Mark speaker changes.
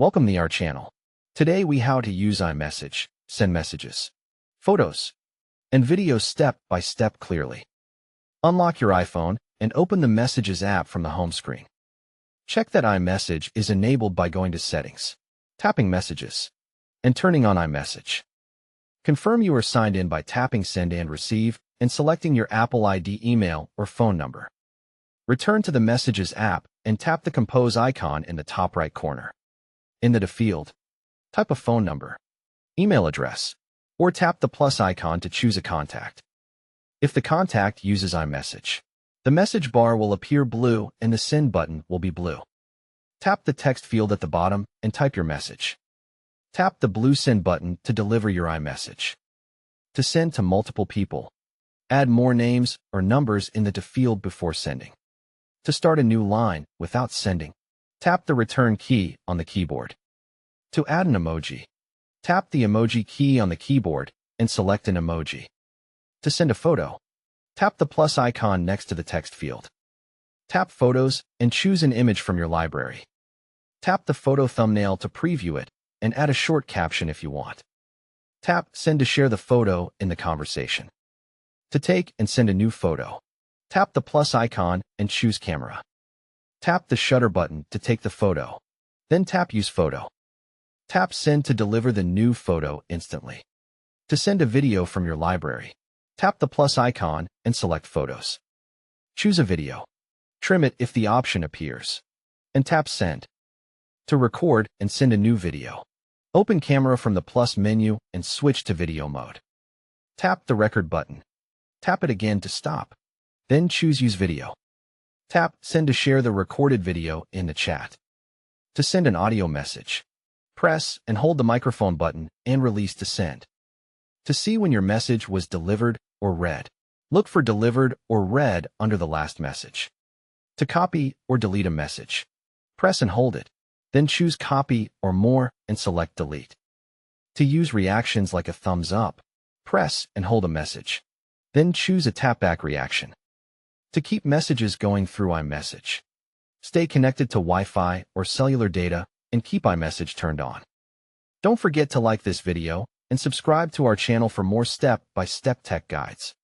Speaker 1: Welcome to our channel. Today we how to use iMessage, send messages, photos, and videos step by step clearly. Unlock your iPhone and open the Messages app from the home screen. Check that iMessage is enabled by going to Settings, tapping Messages, and turning on iMessage. Confirm you are signed in by tapping Send and Receive and selecting your Apple ID email or phone number. Return to the Messages app and tap the Compose icon in the top right corner. In the field, type a phone number, email address, or tap the plus icon to choose a contact. If the contact uses iMessage, the message bar will appear blue and the send button will be blue. Tap the text field at the bottom and type your message. Tap the blue send button to deliver your iMessage. To send to multiple people, add more names or numbers in the field before sending. To start a new line without sending, tap the return key on the keyboard. To add an emoji, tap the emoji key on the keyboard and select an emoji. To send a photo, tap the plus icon next to the text field. Tap Photos and choose an image from your library. Tap the photo thumbnail to preview it and add a short caption if you want. Tap Send to share the photo in the conversation. To take and send a new photo, tap the plus icon and choose Camera. Tap the shutter button to take the photo, then tap Use Photo. Tap Send to deliver the new photo instantly. To send a video from your library, tap the plus icon and select Photos. Choose a video. Trim it if the option appears, and tap Send. To record and send a new video, open Camera from the plus menu and switch to video mode. Tap the record button. Tap it again to stop, then choose Use Video. Tap Send to share the recorded video in the chat. To send an audio message, press and hold the microphone button and release to send. To see when your message was delivered or read, look for Delivered or Read under the last message. To copy or delete a message, press and hold it, then choose Copy or More and select Delete. To use reactions like a thumbs up, press and hold a message, then choose a tapback reaction. To keep messages going through iMessage, stay connected to Wi-Fi or cellular data and keep iMessage turned on. Don't forget to like this video and subscribe to our channel for more step-by-step tech guides.